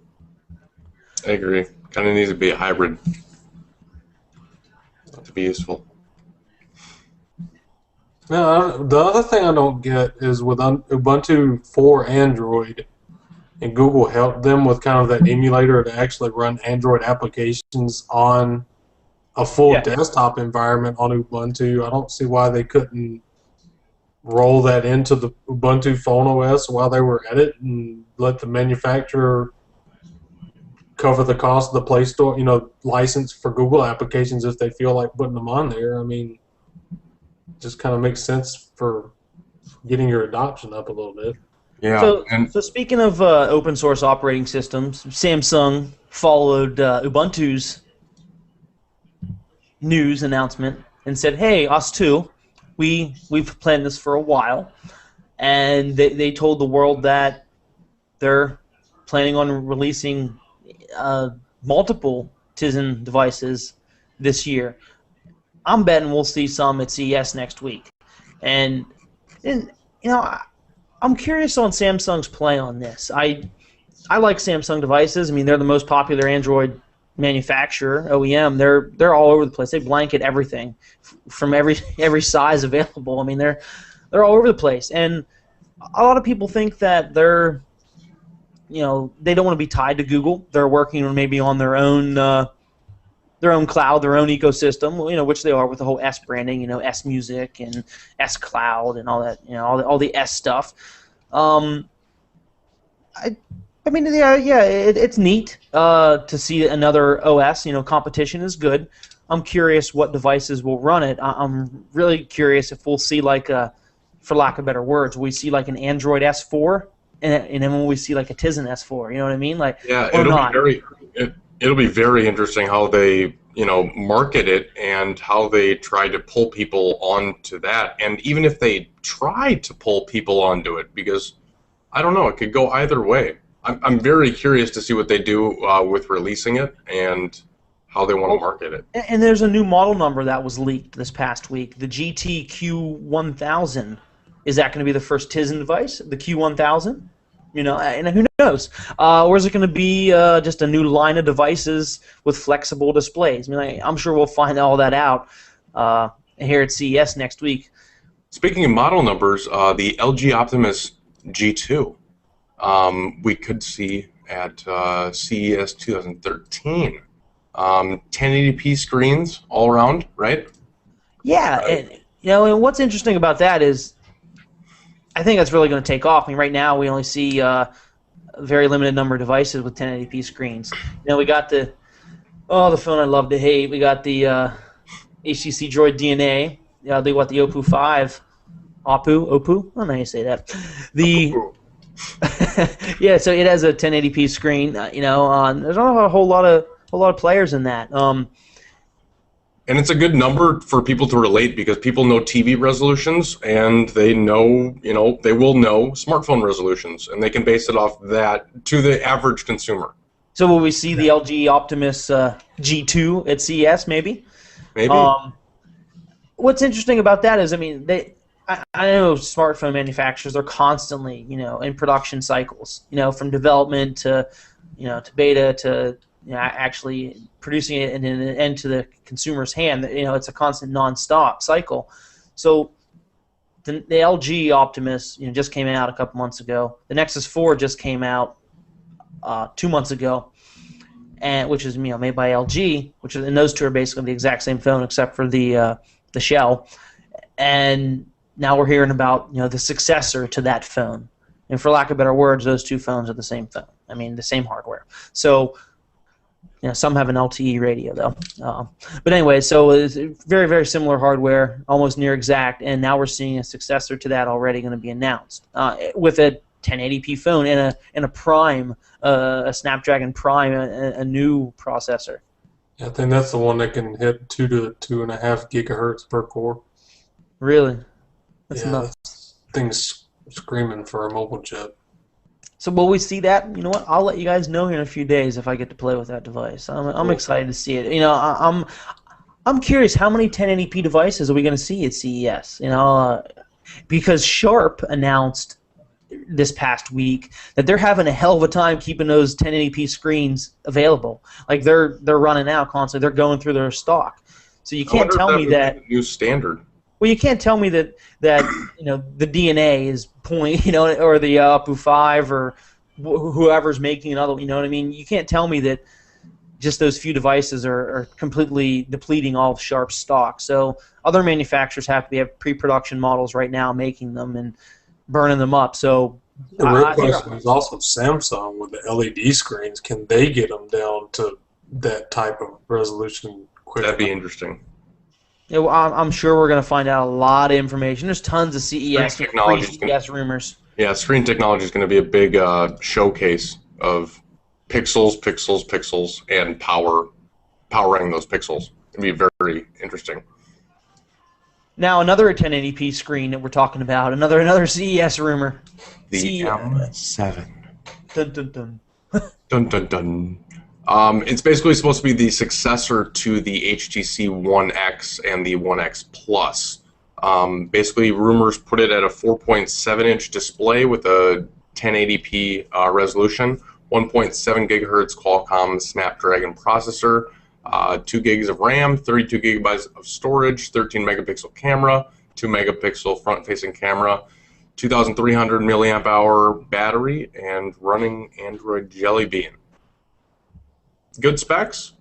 I agree. Kind of needs to be a hybrid to be useful. Now, the other thing I don't get is with Ubuntu for Android, and Google helped them with kind of that emulator to actually run Android applications on a full desktop environment on Ubuntu. I don't see why they couldn't roll that into the Ubuntu phone OS while they were at it and let the manufacturer cover the cost of the Play Store, license for Google applications if they feel like putting them on there. I mean, just kind of makes sense for getting your adoption up a little bit. Yeah. So speaking of open source operating systems, Samsung followed Ubuntu's news announcement and said, "Hey, us too. We've planned this for a while," and they told the world that they're planning on releasing multiple Tizen devices this year. I'm betting we'll see some at CES next week, and I'm curious on Samsung's play on this. I like Samsung devices. I mean, they're the most popular Android manufacturer, OEM. They're all over the place. They blanket everything from every size available. I mean, they're all over the place, and a lot of people think that they don't want to be tied to Google. They're working maybe on their own cloud, their own ecosystem, which they are with the whole S branding, S Music and S Cloud and all that, all the S stuff. It's neat to see another OS. Competition is good. I'm curious what devices will run it. I'm really curious if we'll see for lack of better words, will we see like an Android S4, and then will we see like a Tizen S4? You know what I mean? It'll be very interesting how they, market it and how they try to pull people onto that. And even if they try to pull people onto it, because, I don't know, it could go either way. I'm very curious to see what they do with releasing it and how they want to market it. And there's a new model number that was leaked this past week, the GT Q1000. Is that going to be the first Tizen device, the Q1000? And who knows? knows? Or is it going to be just a new line of devices with flexible displays? I mean, I'm sure we'll find all that out here at CES next week. Speaking of model numbers, the LG Optimus G2 we could see at CES 2013. 1080p screens all around, right? Yeah, Right. and what's interesting about that is I think that's really going to take off. I mean, right now we only see a very limited number of devices with 1080p screens. We got the phone I love to hate. We got the HTC Droid DNA. They got the Oppo 5. Oppo? I don't know how you say that. Yeah, so it has a 1080p screen. There's not a whole lot of players in that. And it's a good number for people to relate because people know TV resolutions and they know, they will know smartphone resolutions and they can base it off that to the average consumer. So will we see the LG Optimus G2 at CES maybe? Maybe. What's interesting about that is, I mean, I know smartphone manufacturers are constantly, in production cycles, from development to beta to actually producing it and then into the consumer's hand. It's a constant non-stop cycle. So the LG Optimus, just came out a couple months ago. The Nexus 4 just came out 2 months ago, and which is made by LG, and those two are basically the exact same phone except for the shell. And now we're hearing about the successor to that phone. And for lack of better words, those two phones are the same phone. I mean, the same hardware. So some have an LTE radio though. But anyway, so it's very, very similar hardware, almost near exact, and now we're seeing a successor to that already going to be announced with a 1080p phone and a Prime, a Snapdragon Prime, a new processor. I think that's the one that can hit 2 to 2.5 gigahertz per core. Really? That's nuts. That thing's screaming for a mobile chip. So will we see that? You know what? I'll let you guys know here in a few days if I get to play with that device. I'm excited to see it. I'm curious how many 1080p devices are we going to see at CES? Because Sharp announced this past week that they're having a hell of a time keeping those 1080p screens available. Like they're running out constantly. They're going through their stock. So you can't tell me that new standard. Well, you can't tell me that the DNA is or the Oppo 5 or whoever's making another. You know what I mean? You can't tell me that just those few devices are completely depleting all of Sharp's stock. So other manufacturers have pre-production models right now making them and burning them up. So the real question is also Samsung with the LED screens. Can they get them down to that type of resolution quickly? That'd be interesting. Yeah, well, I'm sure we're going to find out a lot of information. There's tons of CES rumors. Yeah, screen technology is going to be a big showcase of pixels, and powering those pixels. It'd be very interesting. Now another 1080p screen that we're talking about. Another CES rumor. The M7. Dun dun dun. Dun dun dun. It's basically supposed to be the successor to the HTC One X and the One X Plus. Basically, rumors put it at a 4.7-inch display with a 1080p resolution, 1.7 gigahertz Qualcomm Snapdragon processor, 2 gigs of RAM, 32 gigabytes of storage, 13 megapixel camera, 2 megapixel front-facing camera, 2,300 milliamp hour battery, and running Android Jelly Bean. Good specs?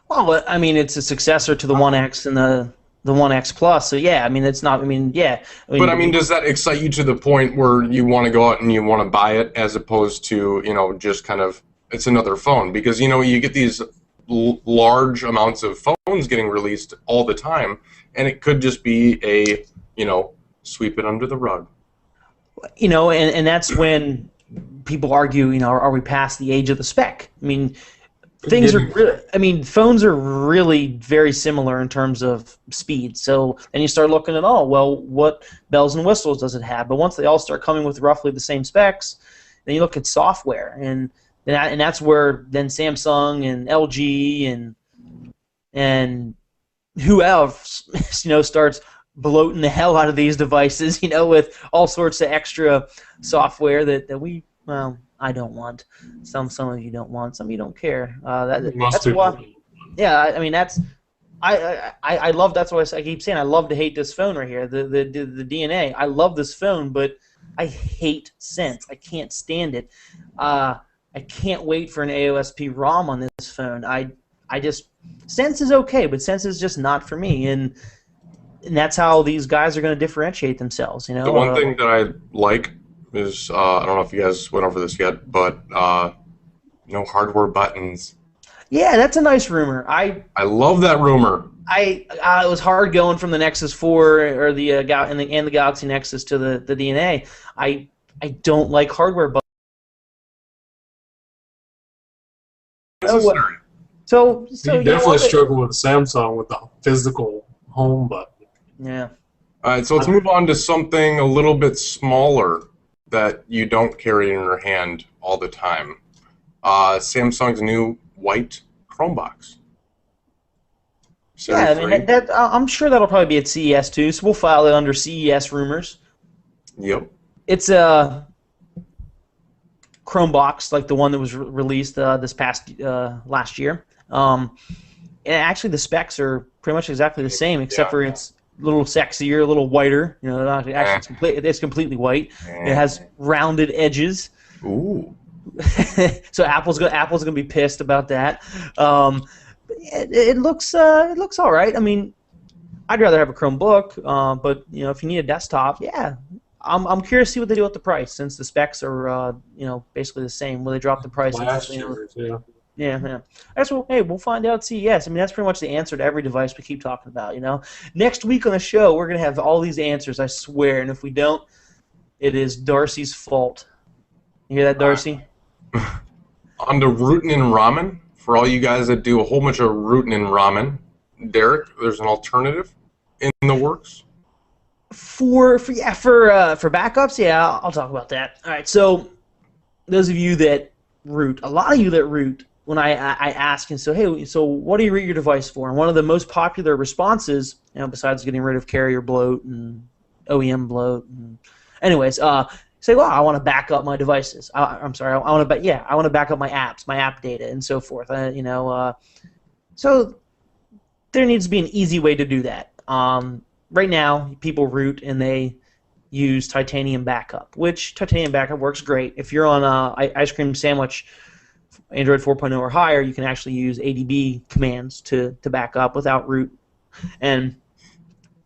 Well, I mean, it's a successor to the One X and the One X Plus, so yeah, I mean, it's not, But I mean, does that excite you to the point where you want to go out and you want to buy it as opposed to, just kind of, it's another phone? Because, you get these large amounts of phones getting released all the time, and it could just be a, sweep it under the rug. And that's when people argue, are we past the age of the spec? I mean, phones are really very similar in terms of speed. So then you start looking at, what bells and whistles does it have? But once they all start coming with roughly the same specs, then you look at software, and that's where then Samsung and LG and who else, starts bloating the hell out of these devices, with all sorts of extra software that we well, I don't want. Some of you don't want. Some of you don't care. Most That's people. why. Yeah, I mean that's. I love. That's why I keep saying I love to hate this phone right here. The DNA. I love this phone, but I hate Sense. I can't stand it. I can't wait for an AOSP ROM on this phone. I just Sense is okay, but Sense is just not for me, and that's how these guys are going to differentiate themselves. You know. The one thing that I like is I don't know if you guys went over this yet, but no hardware buttons. Yeah, that's a nice rumor. I love that rumor. it was hard going from the Nexus 4 or the and the Galaxy Nexus to the DNA. I don't like hardware buttons. Necessary. So You definitely struggle with Samsung with the physical home button. Yeah. All right, so let's move on to something a little bit smaller that you don't carry in your hand all the time. Samsung's new white Chromebox. Yeah, I mean, I'm sure that'll probably be at CES too, so we'll file it under CES rumors. Yep. It's a Chromebox like the one that was released this past last year. And actually, the specs are pretty much exactly the same, except for it's a little sexier, a little whiter. You know, actually, it's completely white. It has rounded edges. Ooh. So Apple's gonna be pissed about that. It looks all right. I mean, I'd rather have a Chromebook, but you know, if you need a desktop, yeah, I'm curious to see what they do with the price, since the specs are you know, basically the same. Will they drop the price? Last you know? year, Yeah. That's well. Hey, we'll find out at CES. I mean, that's pretty much the answer to every device we keep talking about. You know, next week on the show, we're gonna have all these answers, I swear. And if we don't, it is Darcy's fault. You hear that, Darcy? On to rootin' and ramen. For all you guys that do a whole bunch of rootin' and ramen, Derek, there's an alternative in the works. For backups, yeah, I'll talk about that. All right, so those of you that root, a lot of you that root, when I ask and so, hey, so what do you root your device for? And one of the most popular responses, you know, besides getting rid of carrier bloat and OEM bloat, and anyways, say, well, I want to back up my devices. I'm sorry, I want to back up my apps, my app data, and so forth. You know, so there needs to be an easy way to do that. Right now, people root and they use Titanium Backup, which Titanium Backup works great. If you're on Ice Cream Sandwich, Android 4.0 or higher, you can actually use ADB commands to back up without root. And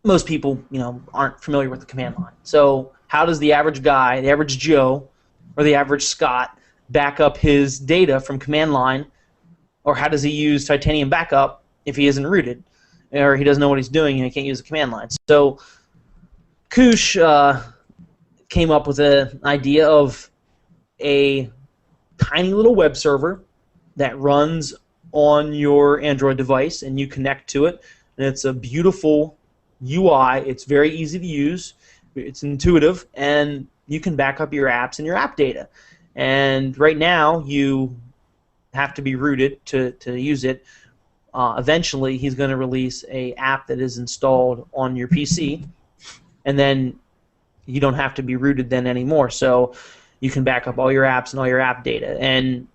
most people, you know, aren't familiar with the command line. So how does the average guy, the average Joe, or the average Scott back up his data from command line, or how does he use Titanium Backup if he isn't rooted, or he doesn't know what he's doing and he can't use the command line? So Koosh came up with an idea of a tiny little web server that runs on your Android device, and you connect to it, and it's a beautiful UI. It's very easy to use. It's intuitive, and you can back up your apps and your app data. And right now, you have to be rooted to use it. Eventually, he's going to release a app that is installed on your PC, and then you don't have to be rooted then anymore. So you can back up all your apps and all your app data. And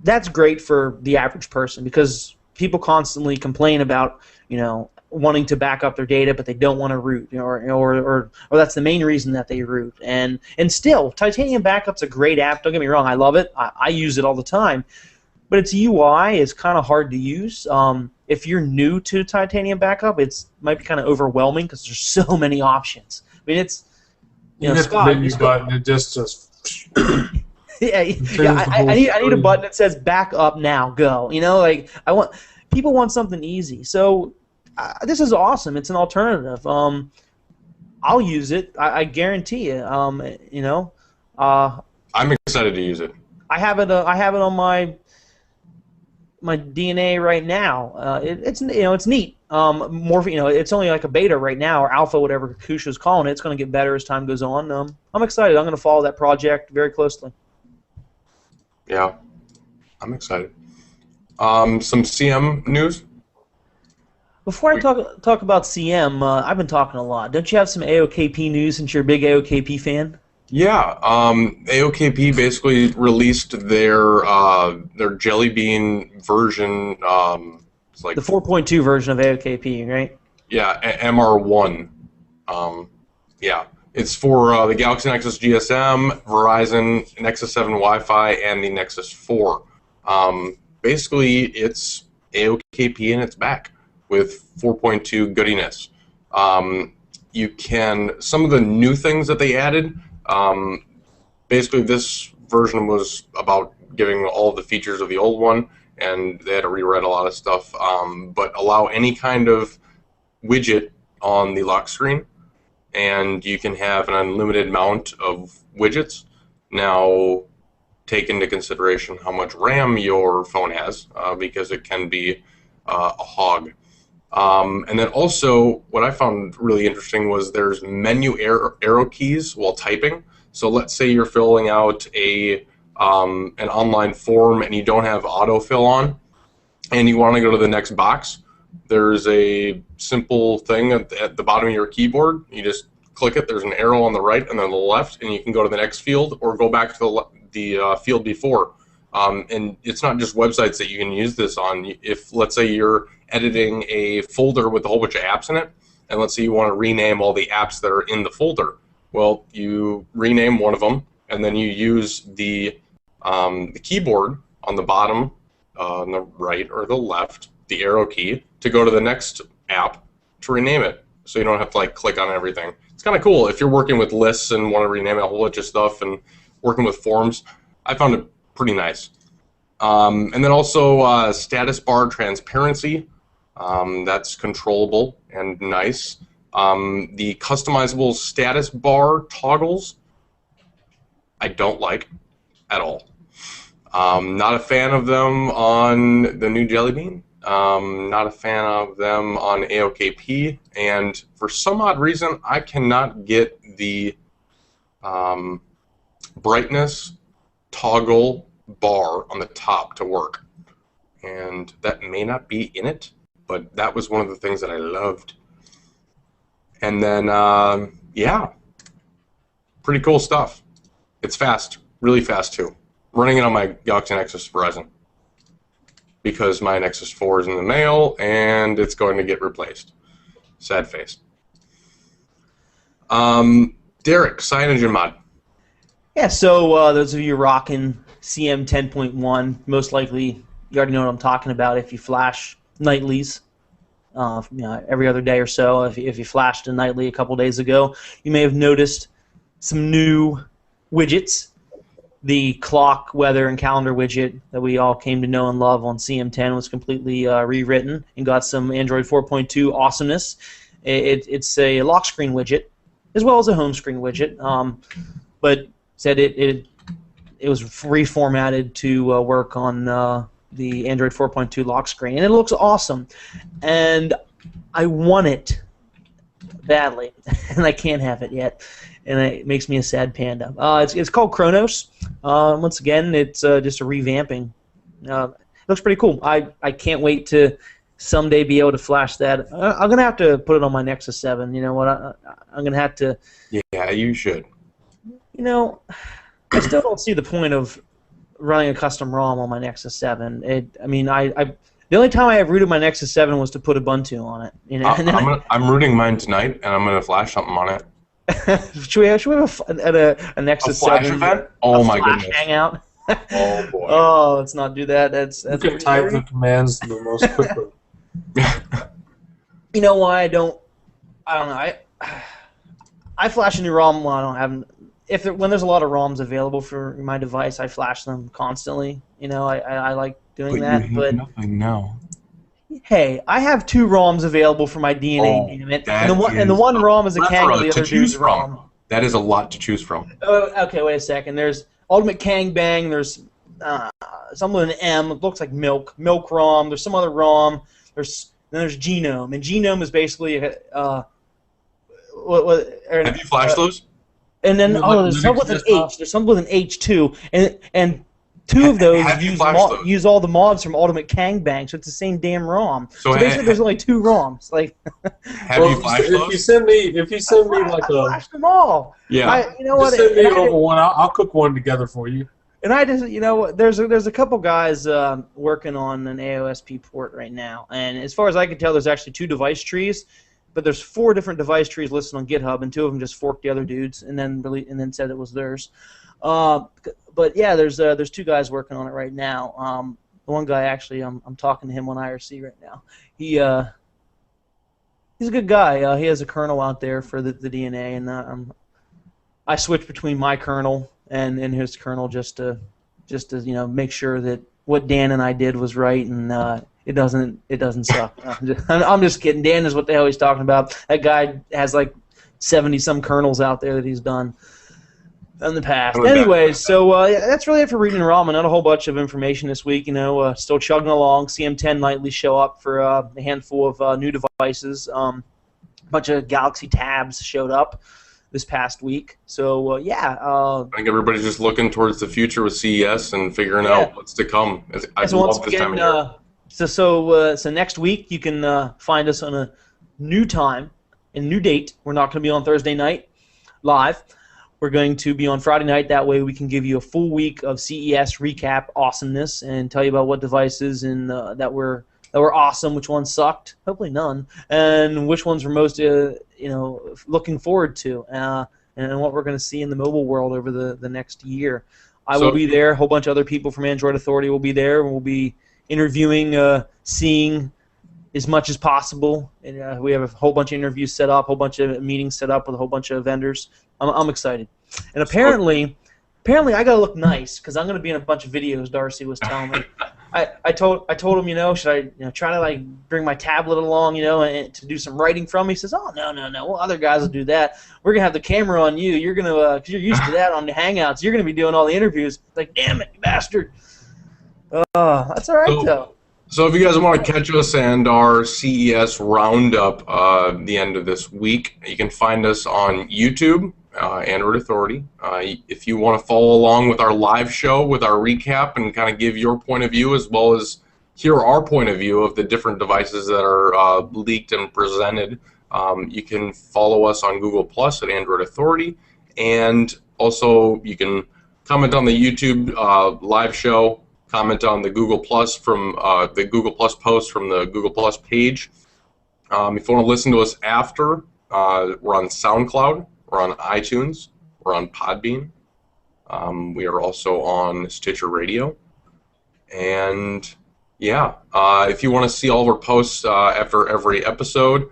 that's great for the average person, because people constantly complain about, you know, wanting to back up their data, but they don't want to root, you know, or that's the main reason that they root. And still, Titanium Backup's a great app. Don't get me wrong, I love it. I use it all the time. But its UI is kind of hard to use. If you're new to Titanium Backup, it might be kind of overwhelming because there's so many options. I mean, it's, you know, Scott, the menu button, it just yeah. I need a button that says back up now, go. You know, like people want something easy. So this is awesome. It's an alternative. I'll use it. I guarantee you. You know. I'm excited to use it. I have it on my DNA right now. It's, you know, it's neat. You know, it's only like a beta right now, or alpha, whatever Koosh is calling it. It's going to get better as time goes on. I'm excited. I'm going to follow that project very closely. Yeah, I'm excited. Some CM news. Before I talk about CM, I've been talking a lot. Don't you have some AOKP news since you're a big AOKP fan? Yeah, AOKP basically released their Jelly Bean version. It's like The 4.2 version of AOKP, right? yeah, MR1. Um, yeah, it's for the Galaxy Nexus GSM, Verizon, Nexus 7 Wi-Fi, and the Nexus 4. Basically, it's AOKP and it's back with 4.2 goodiness. You can some of the new things that they added. Basically, this version was about giving all the features of the old one, and they had to rewrite a lot of stuff, but allow any kind of widget on the lock screen, and you can have an unlimited amount of widgets. Now, take into consideration how much RAM your phone has, because it can be a hog. And then also, what I found really interesting was there's menu arrow keys while typing. So let's say you're filling out an online form and you don't have autofill on, and you want to go to the next box. There's a simple thing at the bottom of your keyboard. You just click it. There's an arrow on the right and then the left, and you can go to the next field or go back to the field before. And it's not just websites that you can use this on. If, let's say, you're editing a folder with a whole bunch of apps in it, and let's say you want to rename all the apps that are in the folder. Well, you rename one of them, and then you use the keyboard on the bottom, on the right or the left, the arrow key, to go to the next app to rename it. So you don't have to like click on everything. It's kind of cool if you're working with lists and want to rename a whole bunch of stuff and working with forms. I found it pretty nice. And then also status bar transparency. That's controllable and nice. The customizable status bar toggles, I don't like at all. Not a fan of them on the new Jelly Bean. Not a fan of them on AOKP. And for some odd reason, I cannot get the brightness toggle bar on the top to work. And that may not be in it, but that was one of the things that I loved. And then, yeah, pretty cool stuff. It's fast, really fast too. Running it on my Galaxy Nexus Verizon, because my Nexus 4 is in the mail and it's going to get replaced. Sad face. Derek, CyanogenMod. Yeah, so those of you rocking CM 10.1, most likely you already know what I'm talking about. If you flash nightlies, every other day or so, if you flashed a nightly a couple days ago, you may have noticed some new widgets. The clock, weather, and calendar widget that we all came to know and love on CM10 was completely rewritten and got some Android 4.2 awesomeness. It's a lock screen widget as well as a home screen widget, but said it was reformatted to work on the Android 4.2 lock screen, and it looks awesome. And I want it badly, and I can't have it yet. And it makes me a sad panda. It's called Kronos. Once again, it's just a revamping. It looks pretty cool. I can't wait to someday be able to flash that. I'm going to have to put it on my Nexus 7. You know what? I'm going to have to... Yeah, you should. You know, I still don't see the point of running a custom ROM on my Nexus 7. The only time I have rooted my Nexus 7 was to put Ubuntu on it. You know? I'm rooting mine tonight, and I'm going to flash something on it. should we have a Nexus a flash 7 event? Oh my flash goodness! hangout? Oh boy! Oh, let's not do that. That's you can type the commands the most quickly. You know why I don't know. I flash a new ROM when I don't have. When there's a lot of ROMs available for my device, I flash them constantly. You know, I like doing that. But nothing now. Hey, I have 2 ROMs available for my DNA, damn it. And the one ROM is a Kang, and the other dude's ROM. That is a lot to choose from. Okay, wait a second. There's Ultimate Kang Bang. There's something with an M. It looks like Milk ROM. There's some other ROM. Then there's Genome, and Genome is basically have you flashed those? And then there's something with an H. There's something with an H too, and Two of those Have you flashed those? use all the mods from Ultimate Gangbang, so it's the same damn ROM. So basically, there's only 2 ROMs. Like, have you flashed those? If you send me like I flashed them all. Yeah. You know what? Just send me over one. I'll cook one together for you. And I just, there's a couple guys working on an AOSP port right now, and as far as I can tell, there's actually 2 device trees, but there's 4 different device trees listed on GitHub, and 2 of them just forked the other dudes, and then said it was theirs. But yeah, there's 2 guys working on it right now. The one guy actually, I'm talking to him on IRC right now. He's a good guy. He has a kernel out there for the DNA, and I switch between my kernel and his kernel just to make sure that what Dan and I did was right, and it doesn't suck. I'm just kidding. Dan is what the hell he's talking about. That guy has like 70 some kernels out there that he's done in the past. Anyways, so that's really it for Reading Ramen. Not a whole bunch of information this week. Still chugging along. CM10 nightly show up for a handful of new devices. A bunch of Galaxy Tabs showed up this past week. So I think everybody's just looking towards the future with CES and figuring out what's to come. I love this time of year. So next week you can find us on a new time and new date. We're not going to be on Thursday night live. We're going to be on Friday night. That way we can give you a full week of CES recap awesomeness and tell you about what devices and that were awesome, which ones sucked, hopefully none, and which ones we're most looking forward to, and what we're going to see in the mobile world over the next year. I will be there. A whole bunch of other people from Android Authority will be there, and we'll be interviewing, seeing as much as possible. And we have a whole bunch of interviews set up, a whole bunch of meetings set up with a whole bunch of vendors. I'm excited. And apparently I gotta look nice because I'm gonna be in a bunch of videos. Darcy was telling me. I told him, should I try to like bring my tablet along, and to do some writing from me. He says, oh no, well, other guys will do that. We're gonna have the camera on you. You're gonna, cause you're used to that on the Hangouts. You're gonna be doing all the interviews. Like, damn it, you bastard. That's all right though. So if you guys want to catch us and our CES roundup the end of this week, you can find us on YouTube, Android Authority. If you want to follow along with our live show with our recap and kind of give your point of view as well as hear our point of view of the different devices that are leaked and presented, you can follow us on Google Plus at Android Authority, and also you can comment on the YouTube live show. Comment on the Google Plus from the Google Plus post from the Google Plus page. If you want to listen to us after, we're on SoundCloud, we're on iTunes, we're on Podbean. We are also on Stitcher Radio. And if you want to see all of our posts after every episode,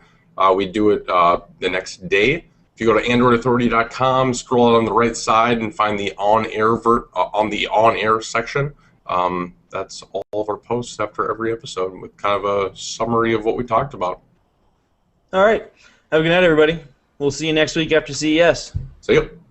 we do it the next day. If you go to AndroidAuthority.com, scroll out on the right side and find the on-air section. That's all of our posts after every episode with kind of a summary of what we talked about. All right. Have a good night, everybody. We'll see you next week after CES. See you.